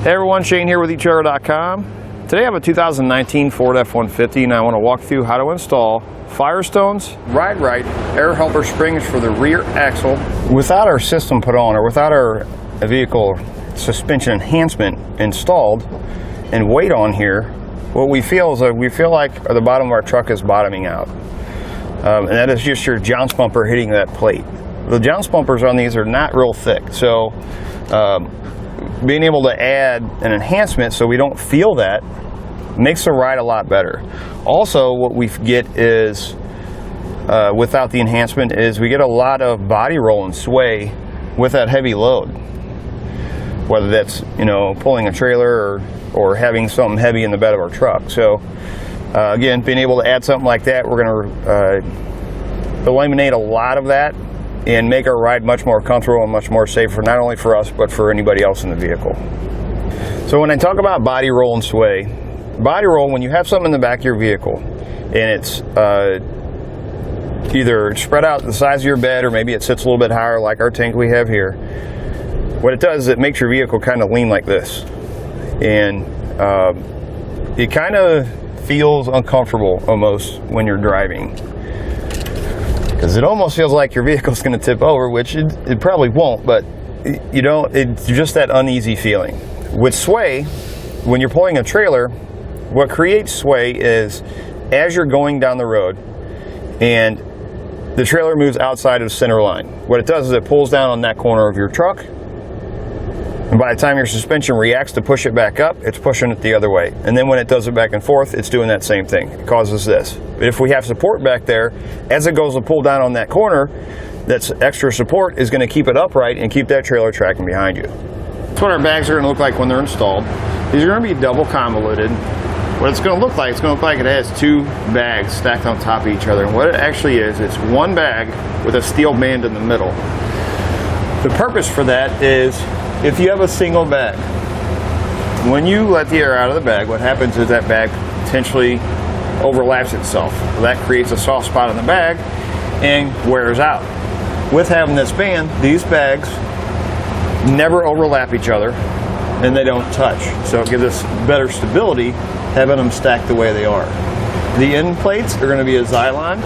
Hey everyone, Shane here with etrailer.com. Today I have a 2019 Ford F-150 and I want to walk through how to install Firestone's Ride-Rite air helper springs for the rear axle. Without our system put on, or without our vehicle suspension enhancement installed and weight on here, what we feel is like the bottom of our truck is bottoming out. And that is just your Jounce bumper hitting that plate. The Jounce bumpers on these are not real thick, so being able to add an enhancement so we don't feel that makes the ride a lot better. Also, what we get is, without the enhancement, is we get a lot of body roll and sway with that heavy load. Whether that's, pulling a trailer or having something heavy in the bed of our truck. So, again, being able to add something like that, we're going to eliminate a lot of that and make our ride much more comfortable and much more safer, not only for us, but for anybody else in the vehicle. So when I talk about body roll and sway, body roll, when you have something in the back of your vehicle and it's either spread out the size of your bed or maybe it sits a little bit higher like our tank we have here, what it does is it makes your vehicle kind of lean like this. And it kind of feels uncomfortable almost when you're driving. Because it almost feels like your vehicle's going to tip over, which it probably won't, but it's just that uneasy feeling. With sway, when you're pulling a trailer, what creates sway is as you're going down the road and the trailer moves outside of the center line. What it does is it pulls down on that corner of your truck, and by the time your suspension reacts to push it back up, it's pushing it the other way. And then when it does it back and forth, it's doing that same thing. It causes this. But if we have support back there, as it goes to pull down on that corner, that's extra support is going to keep it upright and keep that trailer tracking behind you. That's what our bags are going to look like when they're installed. These are going to be double convoluted. What it's going to look like, it has two bags stacked on top of each other. And what it actually is, it's one bag with a steel band in the middle. The purpose for that is, if you have a single bag, when you let the air out of the bag, what happens is that bag potentially overlaps itself. That creates a soft spot in the bag and wears out. With having this band, these bags never overlap each other and they don't touch. So it gives us better stability having them stacked the way they are. The end plates are going to be a Xylon.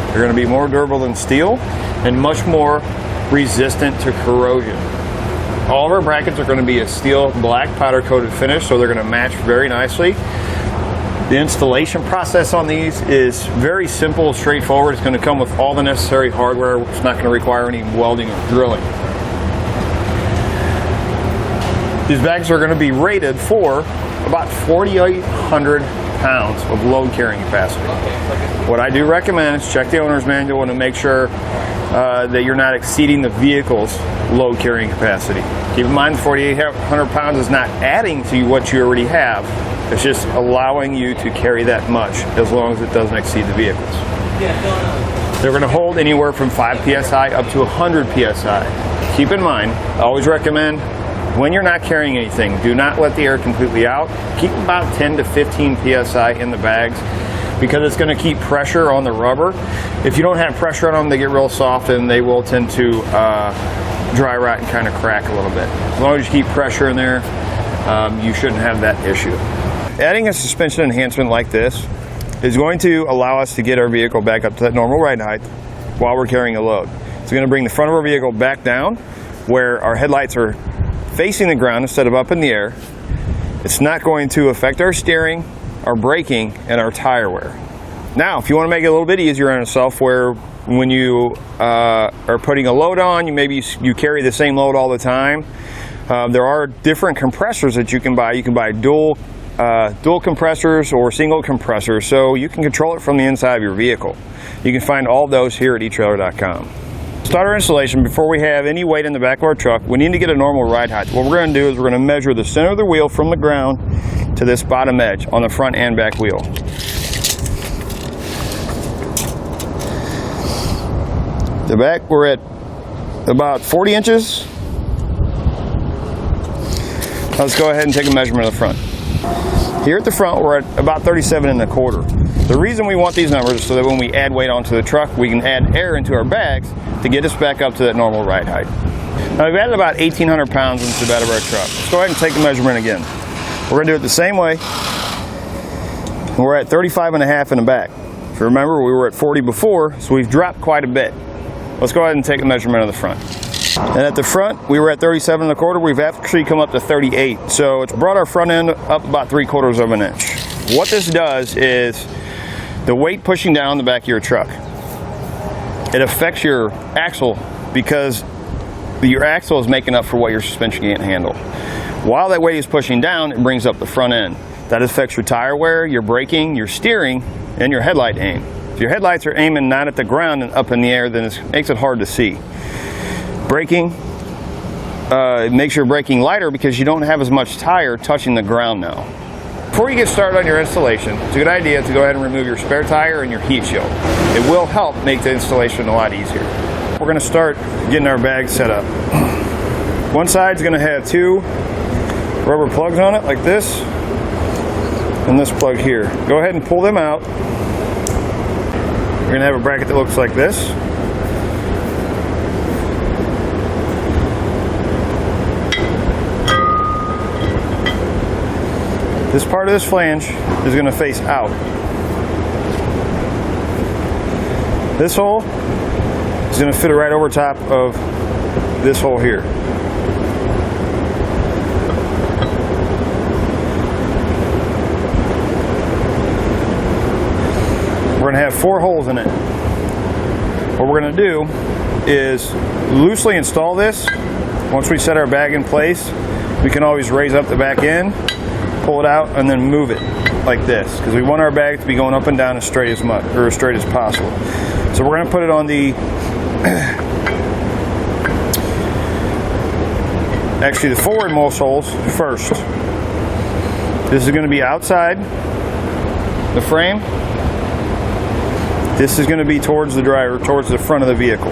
They're going to be more durable than steel and much more resistant to corrosion. All of our brackets are going to be a steel black powder coated finish, so they're going to match very nicely. The installation process on these is very simple, straightforward. It's going to come with all the necessary hardware. It's not going to require any welding or drilling. These bags are going to be rated for about 4,800 pounds of load carrying capacity. What I do recommend is check the owner's manual to make sure that you're not exceeding the vehicle's load carrying capacity. Keep in mind, 4,800 pounds is not adding to what you already have. It's just allowing you to carry that much as long as it doesn't exceed the vehicles. They're going to hold anywhere from 5 psi up to 100 psi. Keep in mind, I always recommend when you're not carrying anything, do not let the air completely out. Keep about 10 to 15 psi in the bags, because it's going to keep pressure on the rubber. If you don't have pressure on them, they get real soft and they will tend to dry rot and kind of crack a little bit. As long as you keep pressure in there, you shouldn't have that issue. Adding a suspension enhancement like this is going to allow us to get our vehicle back up to that normal ride height while we're carrying a load. It's going to bring the front of our vehicle back down where our headlights are facing the ground instead of up in the air. It's not going to affect our steering, our braking, and our tire wear. Now, if you want to make it a little bit easier on yourself, where when you are putting a load on, you carry the same load all the time, there are different compressors that you can buy. You can buy dual compressors or single compressors, so you can control it from the inside of your vehicle. You can find all those here at etrailer.com. Start our installation. Before we have any weight in the back of our truck, we need to get a normal ride height. What we're going to do is we're going to measure the center of the wheel from the ground to this bottom edge on the front and back wheel. The back, we're at about 40 inches. Let's go ahead and take a measurement of the front. Here at the front, we're at about 37 1/4. The reason we want these numbers is so that when we add weight onto the truck, we can add air into our bags to get us back up to that normal ride height. Now we've added about 1,800 pounds into the bed of our truck. Let's go ahead and take the measurement again. We're going to do it the same way. We're at 35.5 in the back. If you remember, we were at 40 before, so we've dropped quite a bit. Let's go ahead and take a measurement of the front. And at the front, we were at 37.25. We've actually come up to 38. So it's brought our front end up about 3/4 of an inch. What this does is the weight pushing down the back of your truck, it affects your axle because your axle is making up for what your suspension can't handle. While that weight is pushing down, it brings up the front end. That affects your tire wear, your braking, your steering, and your headlight aim. If your headlights are aiming not at the ground and up in the air, then it makes it hard to see. Braking, it makes your braking lighter because you don't have as much tire touching the ground now. Before you get started on your installation, it's a good idea to go ahead and remove your spare tire and your heat shield. It will help make the installation a lot easier. We're going to start getting our bag set up. One side's going to have 2 rubber plugs on it like this, and this plug here. Go ahead and pull them out. You're going to have a bracket that looks like this. This part of this flange is going to face out. This hole is going to fit right over top of this hole here. We're going to have 4 holes in it. What we're going to do is loosely install this. Once we set our bag in place, we can always raise up the back end, pull it out, and then move it like this, because we want our bag to be going up and down as straight as possible. So we're going to put it on the actually the forwardmost holes first. This is going to be outside the frame. This is going to be towards the driver, towards the front of the vehicle.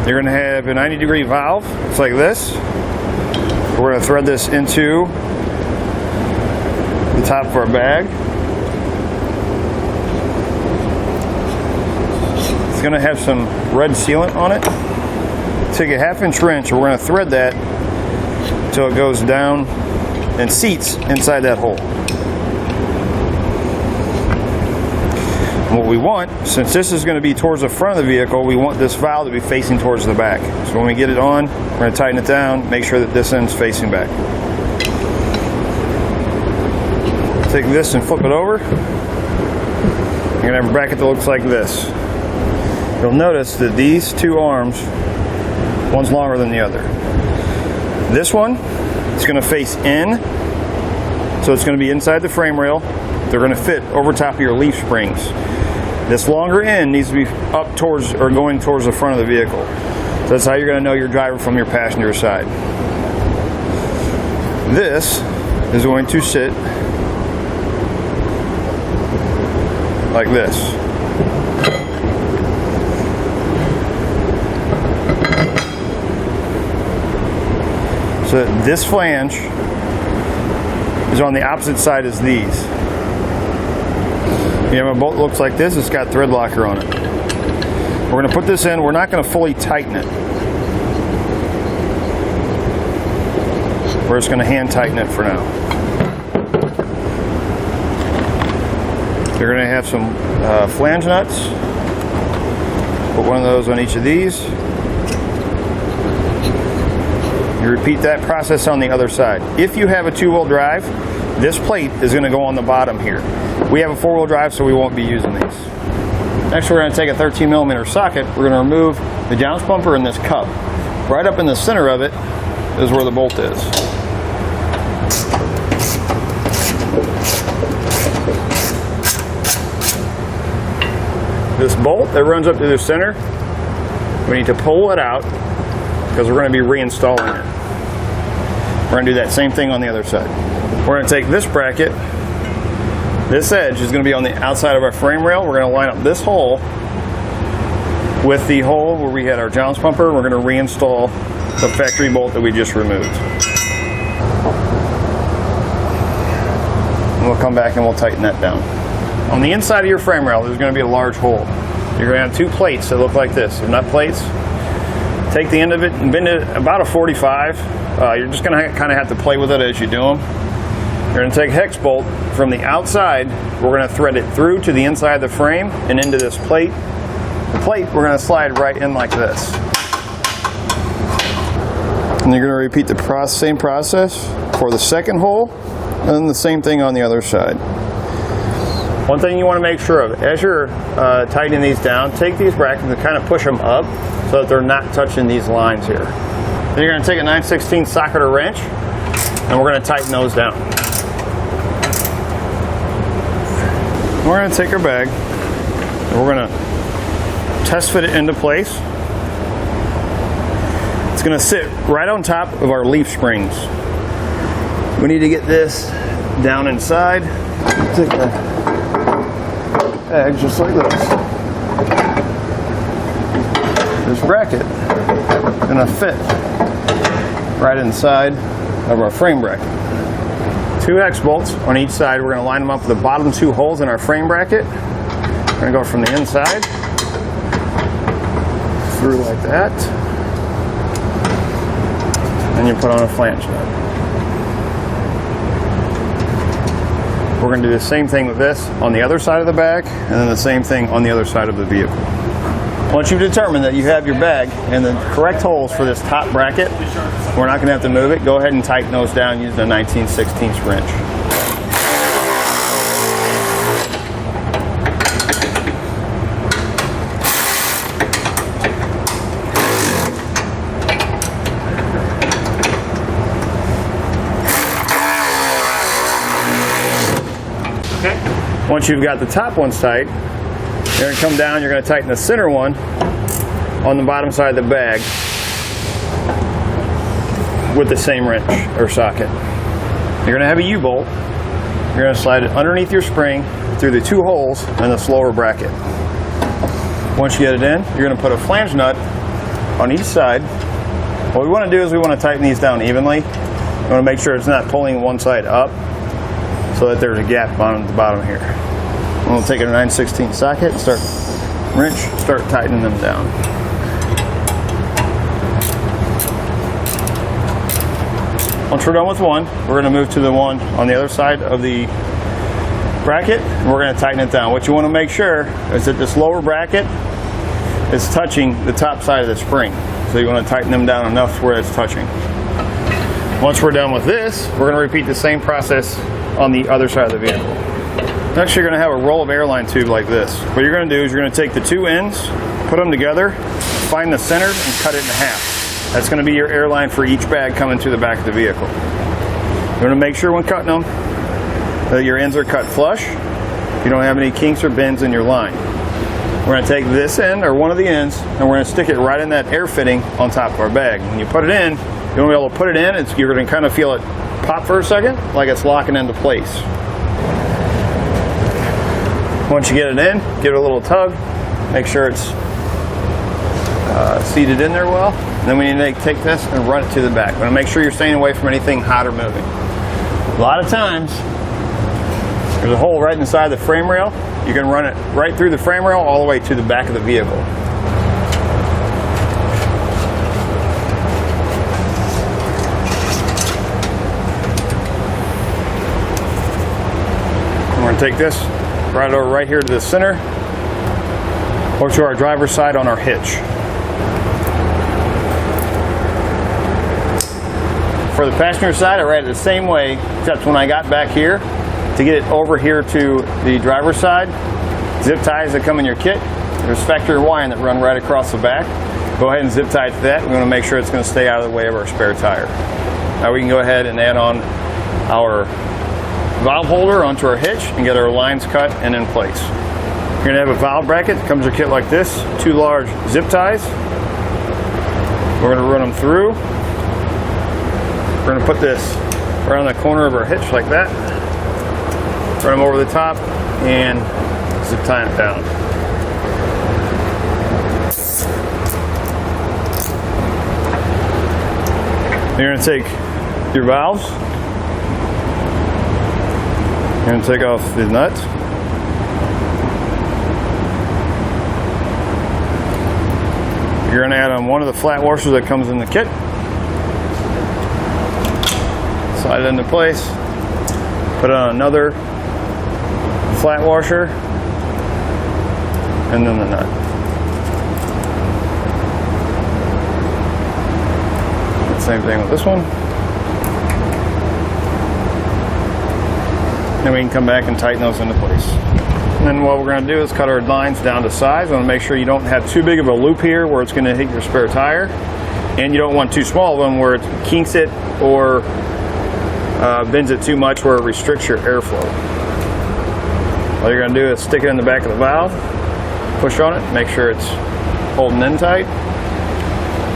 You're going to have a 90-degree valve. It's like this. We're going to thread this into the top of our bag. It's going to have some red sealant on it. Take a 1/2-inch wrench, and we're going to thread that until it goes down and seats inside that hole. And what we want, since this is going to be towards the front of the vehicle, we want this valve to be facing towards the back. So when we get it on, we're going to tighten it down, make sure that this end's facing back. Take this and flip it over. You're going to have a bracket that looks like this. You'll notice that these 2 arms, one's longer than the other. This one is going to face in, so it's going to be inside the frame rail. They're going to fit over top of your leaf springs. This longer end needs to be up towards or going towards the front of the vehicle. So that's how you're going to know your driver from your passenger side. This is going to sit like this. So this flange is on the opposite side as these. You have a bolt that looks like this. It's got thread locker on it. We're going to put this in. We're not going to fully tighten it. We're just going to hand tighten it for now. You're going to have some flange nuts. Put one of those on each of these. You repeat that process on the other side. If you have a 2-wheel drive, this plate is going to go on the bottom here. We have a 4-wheel drive, so we won't be using these. Next, we're going to take a 13mm socket. We're going to remove the Jounce bumper in this cup. Right up in the center of it is where the bolt is. This bolt that runs up to the center, we need to pull it out because we're going to be reinstalling it. We're going to do that same thing on the other side. We're going to take this bracket. This edge is going to be on the outside of our frame rail. We're going to line up this hole with the hole where we had our Jounce bumper. We're going to reinstall the factory bolt that we just removed. And we'll come back and we'll tighten that down. On the inside of your frame rail, there's going to be a large hole. you're going to have two plates that look like this. They're nut plates. Take the end of it and bend it about a 45. You're just going to kind of have to play with it as you do them. You're going to take a hex bolt from the outside. We're going to thread it through to the inside of the frame and into this plate. The plate we're going to slide right in like this. And you're going to repeat the same process for the second hole, and then the same thing on the other side. One thing you want to make sure of, as you're tightening these down, take these brackets and kind of push them up so that they're not touching these lines here. Then you're going to take a 9/16 socket or wrench, and we're going to tighten those down. We're going to take our bag, and we're going to test fit it into place. It's going to sit right on top of our leaf springs. We need to get this down inside. Take the bag just like this. This bracket is going to fit right inside of our frame bracket. 2 hex bolts on each side. We're going to line them up with the bottom 2 holes in our frame bracket. We're going to go from the inside through like that. And you put on a flange nut. We're going to do the same thing with this on the other side of the bag, and then the same thing on the other side of the vehicle. Once you've determined that you have your bag and the correct holes for this top bracket, we're not going to have to move it. Go ahead and tighten those down using a 19/16 wrench. Okay. Once you've got the top ones tight, you're going to come down, you're going to tighten the center one on the bottom side of the bag with the same wrench or socket. You're going to have a U-bolt. You're going to slide it underneath your spring through the 2 holes in this lower bracket. Once you get it in, you're going to put a flange nut on each side. What we want to do is we want to tighten these down evenly. We want to make sure it's not pulling one side up so that there's a gap on the bottom here. We'll take a 9/16 socket and start tightening them down. Once we're done with one, we're going to move to the one on the other side of the bracket, and we're going to tighten it down. What you want to make sure is that this lower bracket is touching the top side of the spring. So you want to tighten them down enough where it's touching. Once we're done with this, we're going to repeat the same process on the other side of the vehicle. Next, you're going to have a roll of airline tube like this. What you're going to do is you're going to take the 2 ends, put them together, find the center, and cut it in half. That's going to be your airline for each bag coming to the back of the vehicle. You're going to make sure when cutting them that your ends are cut flush. You don't have any kinks or bends in your line. We're going to take this end, or one of the ends, and we're going to stick it right in that air fitting on top of our bag. When you put it in, you want to be able to put it in, you're going to kind of feel it pop for a second, like it's locking into place. Once you get it in, give it a little tug, make sure it's seated in there well. And then we need to take this and run it to the back. We're going to make sure you're staying away from anything hot or moving. A lot of times, there's a hole right inside the frame rail. You can run it right through the frame rail all the way to the back of the vehicle. And we're going to take this right over right here to the center, or to our driver's side on our hitch. For the passenger side, I ran it the same way, except when I got back here, to get it over here to the driver's side, zip ties that come in your kit. There's factory wiring that run right across the back. Go ahead and zip tie to that. We want to make sure it's going to stay out of the way of our spare tire. Now we can go ahead and add on our valve holder onto our hitch and get our lines cut and in place. You're going to have a valve bracket that comes in a kit like this, 2 large zip ties. We're going to run them through. We're going to put this right on the corner of our hitch like that. Run them over the top and zip tie it down. You're going to take your valves. You're going to take off the nut. You're going to add on one of the flat washers that comes in the kit. Slide it into place. Put on another flat washer. And then the nut. Same thing with this one. Then we can come back and tighten those into place. And then what we're going to do is cut our lines down to size. We want to make sure you don't have too big of a loop here where it's going to hit your spare tire. And you don't want too small of one where it kinks it or bends it too much where it restricts your airflow. All you're going to do is stick it in the back of the valve, push on it, make sure it's holding in tight.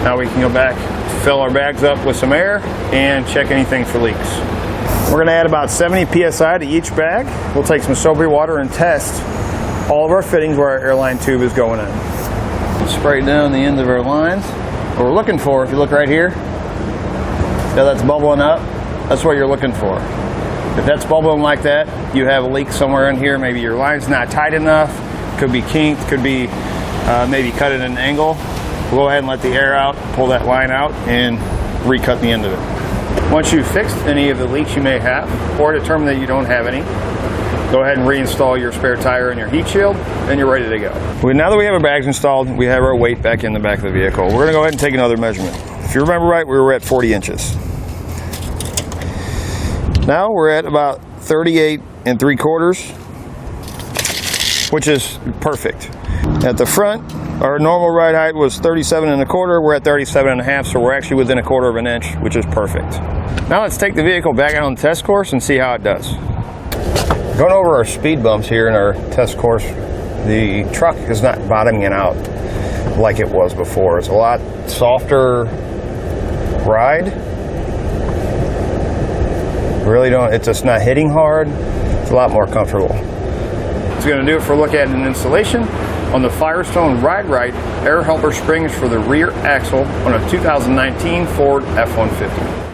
Now we can go back, fill our bags up with some air, and check anything for leaks. We're going to add about 70 psi to each bag. We'll take some soapy water and test all of our fittings where our airline tube is going in. Spray down the ends of our lines. What we're looking for, if you look right here, see how that's bubbling up? That's what you're looking for. If that's bubbling like that, you have a leak somewhere in here. Maybe your line's not tight enough, could be kinked, could be maybe cut at an angle. We'll go ahead and let the air out, pull that line out, and recut the end of it. Once you've fixed any of the leaks you may have, or determine that you don't have any, go ahead and reinstall your spare tire and your heat shield, and you're ready to go. Well, now that we have our bags installed, we have our weight back in the back of the vehicle. We're gonna go ahead and take another measurement. If you remember right, we were at 40 inches. Now we're at about 38 3/4, which is perfect. At the front, our normal ride height was 37 1/4. We're at 37 1/2, so we're actually within 1/4 of an inch, which is perfect. Now let's take the vehicle back out on the test course and see how it does. Going over our speed bumps here in our test course, the truck is not bottoming out like it was before. It's a lot softer ride. Really don't, it's just not hitting hard. It's a lot more comfortable. It's going to do it for a look at an installation on the Firestone Ride-Rite air helper springs for the rear axle on a 2019 Ford F-150.